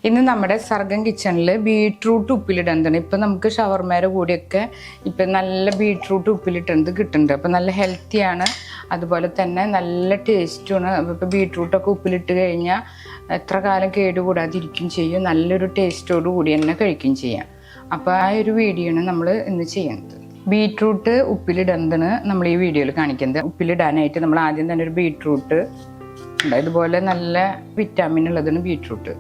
ഇന്ന് നമ്മുടെ സർഗം കിച്ചണിൽ ബീട്രൂട്ട് ഉപ്പിലിടുന്നുണ്ട്. ഇപ്പം നമുക്ക് ഷവർമേരെ കൂടിയൊക്കെ ഇപ്പം നല്ല ബീട്രൂട്ട് ഉപ്പിലിട്ടുന്നത് കിട്ടുന്നുണ്ട്. അപ്പം നല്ല ഹെൽത്തിയാണ്, അതുപോലെ തന്നെ നല്ല ടേസ്റ്റുമാണ്. ഇപ്പോൾ ബീട്രൂട്ടൊക്കെ ഉപ്പിലിട്ട് കഴിഞ്ഞാൽ എത്ര കാലം കേടുകൂടാതിരിക്കും ചെയ്യും, നല്ലൊരു ടേസ്റ്റോട് കൂടി തന്നെ കഴിക്കുകയും ചെയ്യാം. അപ്പോൾ ആ ഒരു വീഡിയോ ആണ് നമ്മൾ ഇന്ന് ചെയ്യുന്നത്. ബീട്രൂട്ട് ഉപ്പിലിടുന്നതാണ് നമ്മൾ ഈ വീഡിയോയിൽ കാണിക്കുന്നത്. ഉപ്പിലിടാനായിട്ട് നമ്മൾ ആദ്യം തന്നെ ഒരു ബീട്രൂട്ട് ഉണ്ട്, ഇതുപോലെ നല്ല വിറ്റാമിൻ ഉള്ളതാണ് ബീട്രൂട്ട്.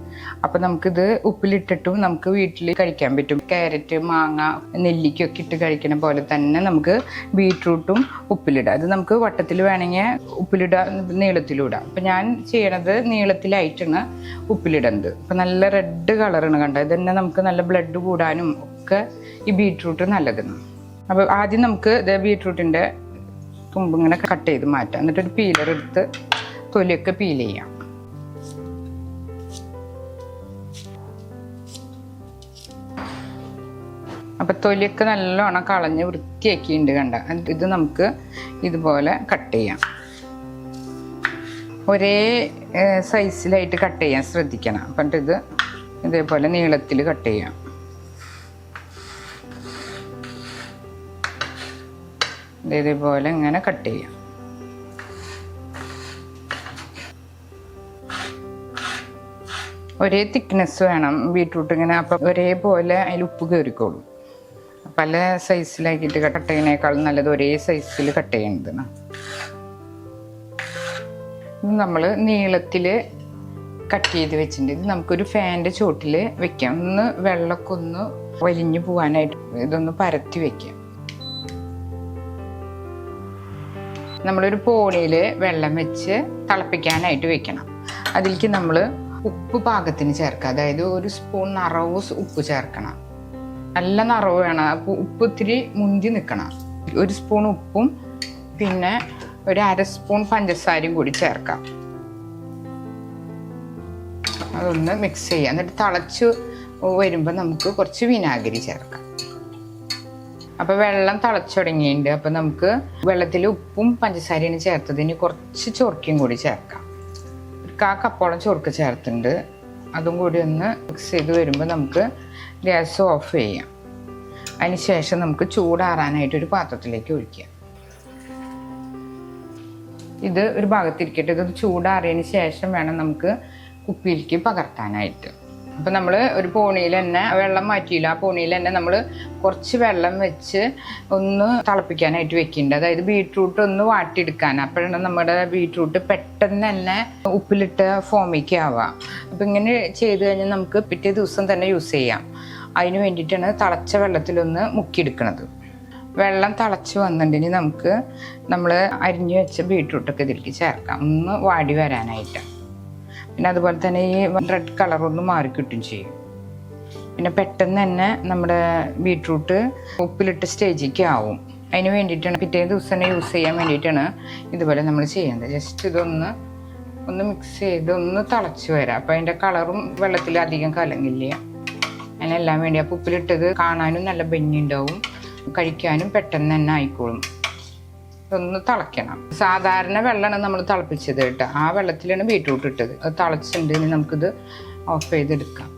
അപ്പോൾ നമുക്കിത് ഉപ്പിലിട്ടിട്ടും നമുക്ക് വീട്ടിൽ കഴിക്കാൻ പറ്റും. ക്യാരറ്റ്, മാങ്ങ, നെല്ലിക്കൊക്കെ ഇട്ട് കഴിക്കണ പോലെ തന്നെ നമുക്ക് ബീട്രൂട്ടും ഉപ്പിലിടാം. അത് നമുക്ക് വട്ടത്തിൽ വേണമെങ്കിൽ ഉപ്പിലിടാം, നീളത്തിലും ഇടാം. അപ്പം ഞാൻ ചെയ്യണത് നീളത്തിലായിട്ടാണ് ഉപ്പിലിടുന്നത്. അപ്പം നല്ല റെഡ് കളറാണ് കണ്ടത്. ഇത് തന്നെ നമുക്ക് നല്ല ബ്ലഡ് കൂടാനും ഒക്കെ ഈ ബീട്രൂട്ട് നല്ലതാണ്. അപ്പോൾ ആദ്യം നമുക്ക് ഇത് ബീട്രൂട്ടിൻ്റെ തുമ്പിങ്ങനെ കട്ട് ചെയ്ത് മാറ്റാം. എന്നിട്ടൊരു പീലർ എടുത്ത് തൊലിയൊക്കെ പീൽ ചെയ്യാം. അപ്പം തൊലിയൊക്കെ നല്ലോണം കളഞ്ഞ് വൃത്തിയാക്കിയിട്ടുണ്ട് കണ്ട. ഇത് നമുക്ക് ഇതുപോലെ കട്ട് ചെയ്യാം. ഒരേ സൈസിലായിട്ട് കട്ട് ചെയ്യാൻ ശ്രദ്ധിക്കണം. അപ്പം ഇത് ഇതേപോലെ നീളത്തിൽ കട്ട് ചെയ്യാം. ഇതേപോലെ ഇങ്ങനെ കട്ട് ചെയ്യാം. ഒരേ തിക്നെസ് വേണം ബീട്രൂട്ട് ഇങ്ങനെ. അപ്പം ഒരേപോലെ അതിൽ ഉപ്പ് കയറിക്കോളും. പല സൈസിലാക്കിയിട്ട് കട്ട് ചെയ്യുന്നതിനേക്കാളും നല്ലത് ഒരേ സൈസിൽ കട്ട് ചെയ്യുന്നതാണ്. ഇത് നമ്മൾ നീളത്തിൽ കട്ട് ചെയ്ത് വെച്ചിട്ടുണ്ട്. ഇത് നമുക്കൊരു ഫാനിൻ്റെ ചോട്ടിൽ വെക്കാം. ഒന്ന് വെള്ളമൊക്കെ ഒന്ന് വലിഞ്ഞു പോകാനായിട്ട് ഇതൊന്ന് പരത്തി വെക്കാം. നമ്മളൊരു പോണിയിൽ വെള്ളം വെച്ച് തിളപ്പിക്കാനായിട്ട് വെക്കണം. അതിലേക്ക് നമ്മൾ ഉപ്പ് പാകത്തിന് ചേർക്കുക. അതായത് ഒരു സ്പൂൺ നിറവ് ഉപ്പ് ചേർക്കണം. നല്ല നിറവ് വേണം. അപ്പോൾ ഉപ്പ് ഇത്തിരി മുന്തി നിൽക്കണം. ഒരു സ്പൂൺ ഉപ്പും പിന്നെ ഒരു അര സ്പൂൺ പഞ്ചസാരയും കൂടി ചേർക്കാം. അതൊന്ന് മിക്സ് ചെയ്യാം. എന്നിട്ട് തിളച്ച് വരുമ്പോൾ നമുക്ക് കുറച്ച് വിനാഗിരി ചേർക്കാം. അപ്പോൾ വെള്ളം തിളച്ചു തുടങ്ങിയിട്ടുണ്ട്. അപ്പോൾ നമുക്ക് വെള്ളത്തിൽ ഉപ്പും പഞ്ചസാരയും ചേർത്തതിന് കുറച്ച് ചൊറുക്കയും കൂടി ചേർക്കാം. കപ്പോളം ചൊറുക്ക് ചേർത്തിട്ടുണ്ട്. അതും കൂടി ഒന്ന് മിക്സ് ചെയ്ത് വരുമ്പോൾ നമുക്ക് ഗ്യാസ് ഓഫ് ചെയ്യാം. അതിന് ശേഷം നമുക്ക് ചൂടാറാനായിട്ടൊരു പാത്രത്തിലേക്ക് ഒഴിക്കാം. ഇത് ഒരു ഭാഗത്തിരിക്കട്ടെ. ഇത് ചൂടാറിയതിന് ശേഷം വേണം നമുക്ക് കുപ്പിയിലേക്ക് പകർത്താനായിട്ട്. അപ്പം നമ്മൾ ഒരു പോണിയിൽ തന്നെ വെള്ളം മാറ്റിയില്ല. ആ പോണിയിൽ തന്നെ നമ്മൾ കുറച്ച് വെള്ളം വെച്ച് ഒന്ന് തിളപ്പിക്കാനായിട്ട് വെക്കുന്നുണ്ട്. അതായത് ബീട്രൂട്ട് ഒന്ന് വാട്ടിയെടുക്കാൻ. അപ്പോഴാണ് നമ്മുടെ ബീട്രൂട്ട് പെട്ടെന്ന് തന്നെ ഉപ്പിലിട്ട ഫോമിക്ക് ആവുക. അപ്പം ഇങ്ങനെ ചെയ്ത് കഴിഞ്ഞാൽ നമുക്ക് പിറ്റേ ദിവസം തന്നെ യൂസ് ചെയ്യാം. അതിന് വേണ്ടിയിട്ടാണ് തിളച്ച വെള്ളത്തിലൊന്ന് മുക്കിയെടുക്കുന്നത്. വെള്ളം തിളച്ച് വന്നിട്ടുണ്ടെങ്കിൽ നമുക്ക് നമ്മൾ അരിഞ്ഞു വെച്ച ബീട്രൂട്ടൊക്കെ ഇതിലേക്ക് ചേർക്കാം, ഒന്ന് വാടി വരാനായിട്ട്. പിന്നെ അതുപോലെ തന്നെ ഈ റെഡ് കളറൊന്ന് മാറിക്കിട്ടും ചെയ്യും. പിന്നെ പെട്ടെന്ന് തന്നെ നമ്മുടെ ബീട്രൂട്ട് ഉപ്പിലിട്ട് സ്റ്റേജിലേക്ക് ആവും. അതിന് വേണ്ടിയിട്ടാണ് പിറ്റേ ദിവസം തന്നെ യൂസ് ചെയ്യാൻ വേണ്ടിയിട്ടാണ് ഇതുപോലെ നമ്മൾ ചെയ്യുന്നത്. ജസ്റ്റ് ഇതൊന്ന് മിക്സ് ചെയ്ത് ഒന്ന് തിളച്ച് വരാം. അപ്പോൾ അതിൻ്റെ കളറും വെള്ളത്തിൽ അധികം കലങ്ങില്ല. അതിനെല്ലാം വേണ്ടി അപ്പോൾ ഉപ്പിലിട്ടത് കാണാനും നല്ല ഭംഗിയുണ്ടാവും, കഴിക്കാനും പെട്ടെന്ന് തന്നെ ആയിക്കോളും. ഇതൊന്ന് തിളയ്ക്കണം. സാധാരണ വെള്ളമാണ് നമ്മൾ തിളപ്പിച്ചത് കേട്ടോ. ആ വെള്ളത്തിലാണ് ബീട്രൂട്ട് ഇട്ടത്. അത് തിളച്ചിട്ടുണ്ടെങ്കിൽ നമുക്കിത് ഓഫ് ചെയ്തെടുക്കാം.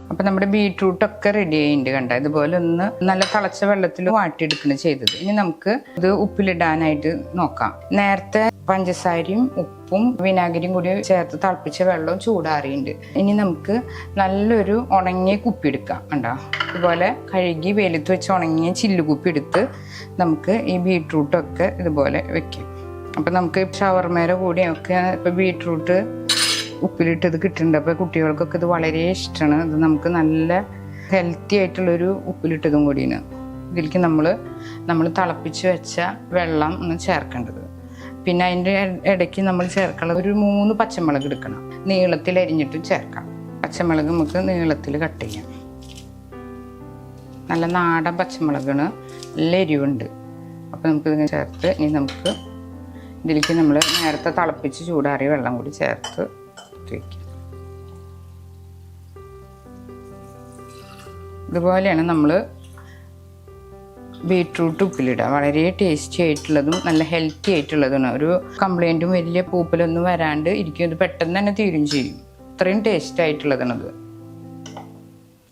അപ്പം നമ്മുടെ ബീട്രൂട്ടൊക്കെ റെഡി ആയിട്ടുണ്ട് കണ്ട. ഇതുപോലെ ഒന്ന് നല്ല തിളച്ച വെള്ളത്തിൽ വാട്ടിയെടുക്കണം ചെയ്തത്. ഇനി നമുക്ക് ഇത് ഉപ്പിലിടാനായിട്ട് നോക്കാം. നേരത്തെ പഞ്ചസാരയും ഉപ്പും വിനാഗിരിയും കൂടി ചേർത്ത് തിളപ്പിച്ച വെള്ളവും ചൂടാറിയുണ്ട്. ഇനി നമുക്ക് നല്ലൊരു ഉണങ്ങിയ കുപ്പി എടുക്കാം. കണ്ടോ, ഇതുപോലെ കഴുകി വെയിലത്ത് വെച്ച് ഉണങ്ങിയ ചില്ലുകുപ്പി എടുത്ത് നമുക്ക് ഈ ബീട്രൂട്ടൊക്കെ ഇതുപോലെ വെക്കാം. അപ്പം നമുക്ക് ഷവർമേരെ കൂടിയൊക്കെ ഇപ്പോൾ ബീട്രൂട്ട് ഉപ്പിലിട്ടത് കിട്ടുന്നുണ്ട്. അപ്പോൾ കുട്ടികൾക്കൊക്കെ ഇത് വളരെ ഇഷ്ടമാണ്. ഇത് നമുക്ക് നല്ല ഹെൽത്തി ആയിട്ടുള്ളൊരു ഉപ്പിലിട്ടതും കൂടിയാണ്. ഇതിലേക്ക് നമ്മൾ തിളപ്പിച്ച് വെച്ച വെള്ളം ഒന്ന് ചേർക്കേണ്ടത്. പിന്നെ അതിൻ്റെ ഇടയ്ക്ക് നമ്മൾ ചേർക്കണം ഒരു 3 പച്ചമുളക് എടുക്കണം. നീളത്തിൽ അരിഞ്ഞിട്ടും ചേർക്കാം. പച്ചമുളക് നമുക്ക് നീളത്തിൽ കട്ട് ചെയ്യാം. നല്ല നാടൻ പച്ചമുളകാണ്, നല്ല എരിവുണ്ട്. അപ്പോൾ നമുക്കിതിങ്ങനെ ചേർത്ത് ഇനി നമുക്ക് ഇതിലേക്ക് നമ്മൾ നേരത്തെ തിളപ്പിച്ച് ചൂടാറിയ വെള്ളം കൂടി ചേർത്ത് വയ്ക്കാം. ഇതുപോലെയാണ് നമ്മൾ ബീട്രൂട്ട് ഉപ്പിലിടുക. വളരെ ടേസ്റ്റി ആയിട്ടുള്ളതും നല്ല ഹെൽത്തി ആയിട്ടുള്ളതാണ്. ഒരു കംപ്ലൈൻറ്റും വലിയ പൂപ്പലൊന്നും വരാണ്ട് ഇരിക്കും. ഇത് പെട്ടെന്ന് തന്നെ തീരും ചെയ്യും. അത്രയും ടേസ്റ്റ് ആയിട്ടുള്ളതാണത്.